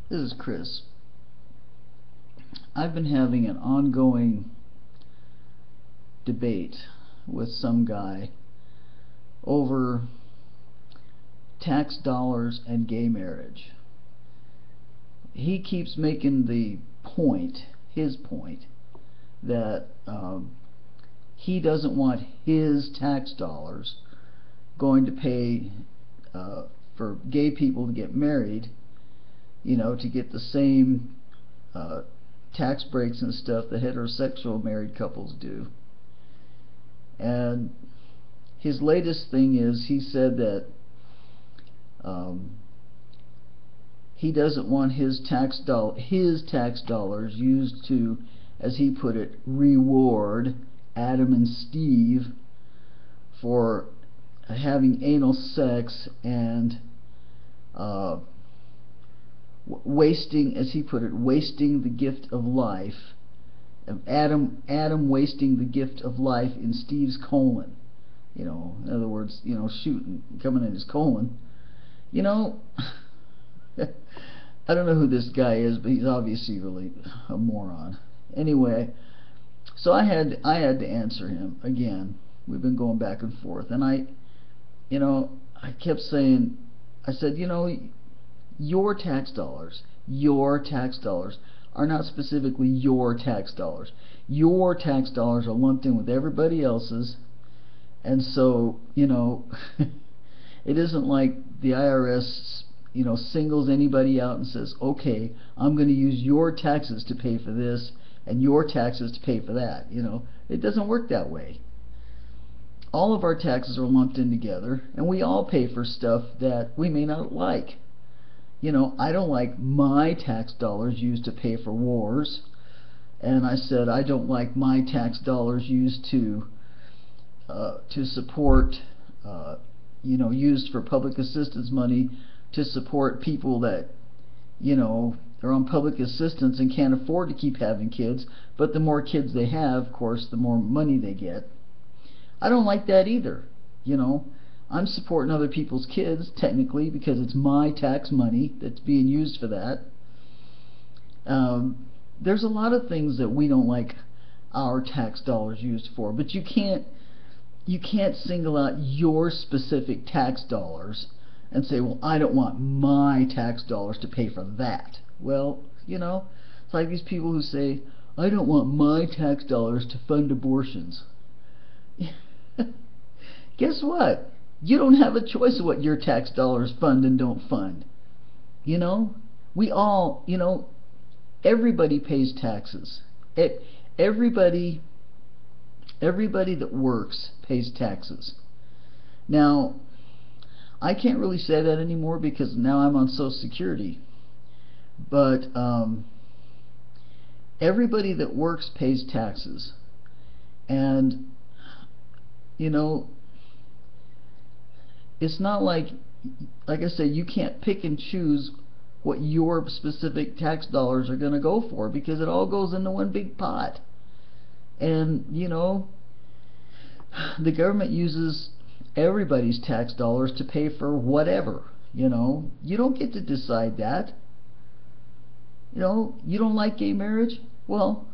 This is Chris. I've been having an ongoing debate with some guy over tax dollars and gay marriage. He keeps making the point, his point, that he doesn't want his tax dollars going to pay for gay people to get married, to get the same tax breaks and stuff that heterosexual married couples do. And his latest thing is, he said that he doesn't want his tax dollars used to, as he put it, reward Adam and Steve for having anal sex and wasting, as he put it, wasting the gift of life. Adam wasting the gift of life in Steve's colon. In other words, shooting, coming in his colon. I don't know who this guy is, but he's obviously really a moron. Anyway, so I had to answer him again. We've been going back and forth, and I kept saying, I said, your tax dollars are not specifically your tax dollars. Your tax dollars are lumped in with everybody else's, and so, it isn't like the IRS, singles anybody out and says, okay, I'm going to use your taxes to pay for this and your taxes to pay for that. It doesn't work that way. All of our taxes are lumped in together, and we all pay for stuff that we may not like. I don't like my tax dollars used to pay for wars, and I said I don't like my tax dollars used to support, used for public assistance money to support people that, are on public assistance and can't afford to keep having kids, but the more kids they have, of course, the more money they get. I don't like that either. I'm supporting other people's kids, technically, because it's my tax money that's being used for that. There's a lot of things that we don't like our tax dollars used for, but you can't single out your specific tax dollars and say, well, I don't want my tax dollars to pay for that. Well, it's like these people who say, I don't want my tax dollars to fund abortions. Guess what? You don't have a choice of what your tax dollars fund and don't fund. We all, everybody pays taxes. Everybody that works pays taxes. Now, I can't really say that anymore because now I'm on Social Security. But everybody that works pays taxes. And, it's not like I said, you can't pick and choose what your specific tax dollars are going to go for, because it all goes into one big pot. And, the government uses everybody's tax dollars to pay for whatever. You don't get to decide that. You don't like gay marriage? Well,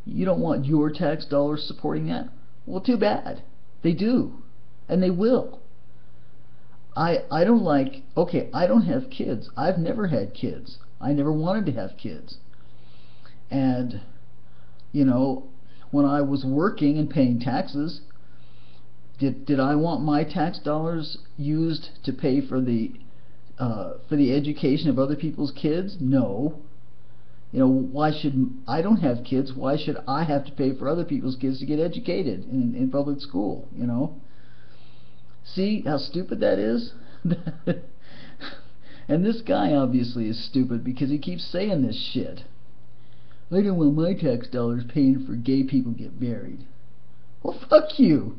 you don't want your tax dollars supporting that? Well, too bad. They do. And they will. I don't like, okay, I don't have kids. I've never had kids. I never wanted to have kids. And, when I was working and paying taxes, did I want my tax dollars used to pay for the education of other people's kids? No. Why should I don't have kids? Why should I have to pay for other people's kids to get educated in public school? See how stupid that is? And this guy obviously is stupid because he keeps saying this shit. I don't want my tax dollars paying for gay people to get married. Well, fuck you.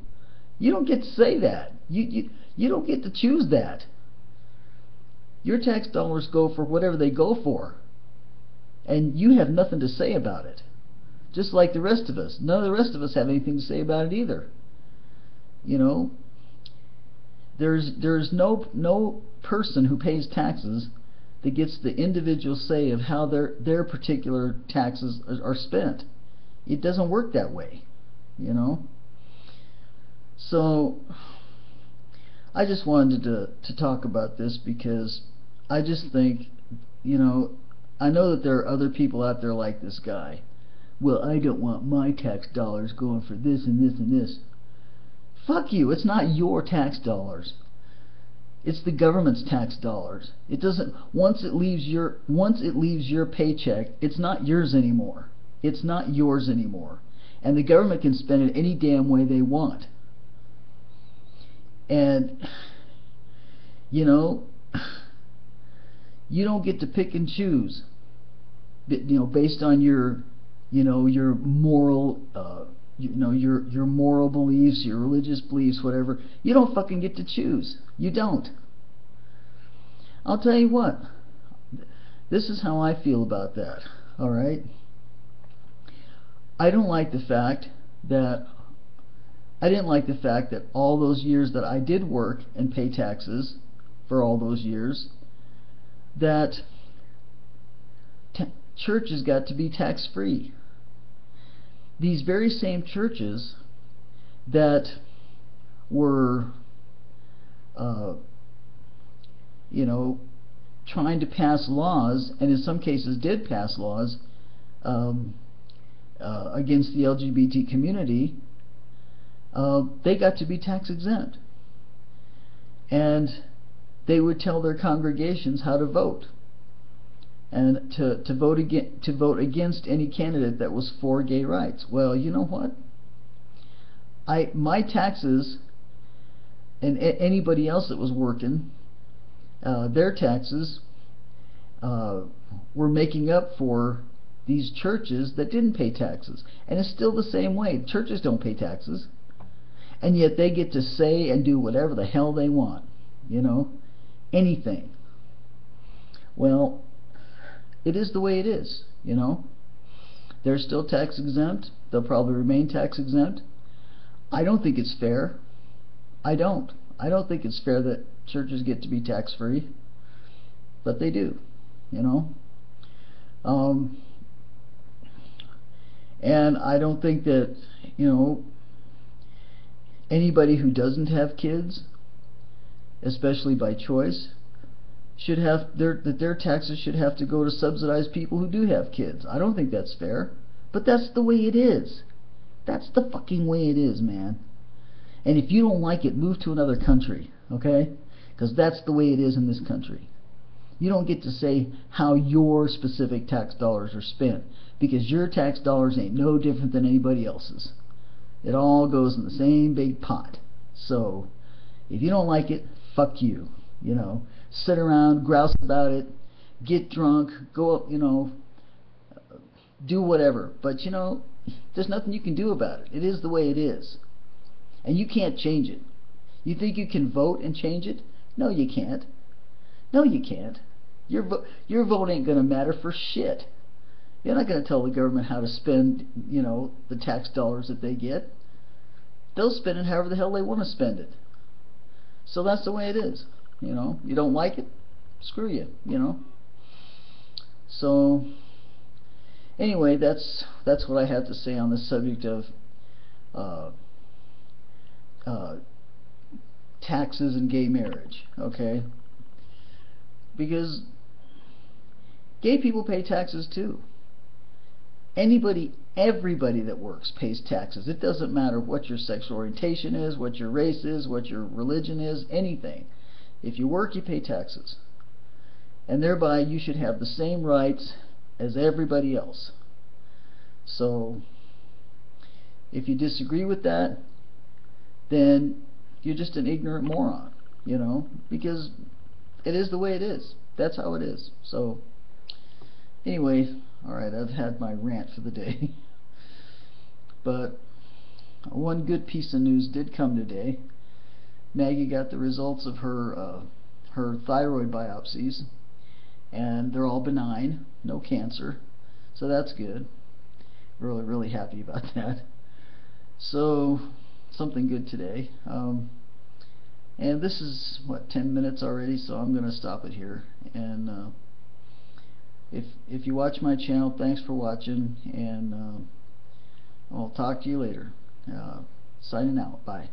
You don't get to say that. You don't get to choose that. Your tax dollars go for whatever they go for. And you have nothing to say about it. Just like the rest of us. None of the rest of us have anything to say about it either. There's no person who pays taxes that gets the individual say of how their particular taxes are spent. It doesn't work that way, you know. So I just wanted to talk about this because I just think, you know, I know that there are other people out there like this guy. Well, I don't want my tax dollars going for this and this and this. Fuck you, it's not your tax dollars. It's the government's tax dollars. It doesn't, once it leaves your paycheck, it's not yours anymore. It's not yours anymore. And the government can spend it any damn way they want. And you know, you don't get to pick and choose, you know, based on your, you know, your moral your moral beliefs, your religious beliefs, whatever. You don't fucking get to choose. You don't. I'll tell you what. This is how I feel about that. Alright? I didn't like the fact that all those years that I did work and pay taxes for all those years, that churches got to be tax-free. These very same churches that were you know, trying to pass laws, and in some cases did pass laws against the LGBT community, they got to be tax exempt, and they would tell their congregations how to vote, and to vote against any candidate that was for gay rights. Well, you know what? My taxes, and anybody else that was working, their taxes were making up for these churches that didn't pay taxes. And it's still the same way. Churches don't pay taxes, and yet they get to say and do whatever the hell they want, you know, anything. Well, it is the way it is, you know. They're still tax exempt. They'll probably remain tax exempt. I don't think it's fair. I don't think it's fair that churches get to be tax free, but they do, you know. And I don't think that, you know, anybody who doesn't have kids, especially by choice, should have their taxes should have to go to subsidize people who do have kids. I don't think that's fair, but that's the way it is. That's the fucking way it is, man. And if you don't like it, move to another country, okay? Because that's the way it is in this country. You don't get to say how your specific tax dollars are spent, because your tax dollars ain't no different than anybody else's. It all goes in the same big pot. So if you don't like it, fuck you. You know, sit around, grouse about it, get drunk, go up, you know, do whatever. But you know, there's nothing you can do about it. It is the way it is, and you can't change it. You think you can vote and change it? No, you can't. No, you can't. Your vote ain't gonna matter for shit. You're not gonna tell the government how to spend, you know, the tax dollars that they get. They'll spend it however the hell they want to spend it. So that's the way it is. You know, you don't like it, screw you. You know. So anyway, that's what I have to say on the subject of taxes and gay marriage. Okay, because gay people pay taxes too. Everybody that works pays taxes. It doesn't matter what your sexual orientation is, what your race is, what your religion is, anything. If you work, you pay taxes. And thereby you should have the same rights as everybody else. So if you disagree with that, then you're just an ignorant moron, you know, because it is the way it is. That's how it is. So anyway, alright, I've had my rant for the day. But one good piece of news did come today. Maggie got the results of her thyroid biopsies, and they're all benign, no cancer, so that's good. Really happy about that. So something good today. And this is what, 10 minutes already, so I'm gonna stop it here, and if you watch my channel, thanks for watching, and I'll talk to you later. Signing out. Bye.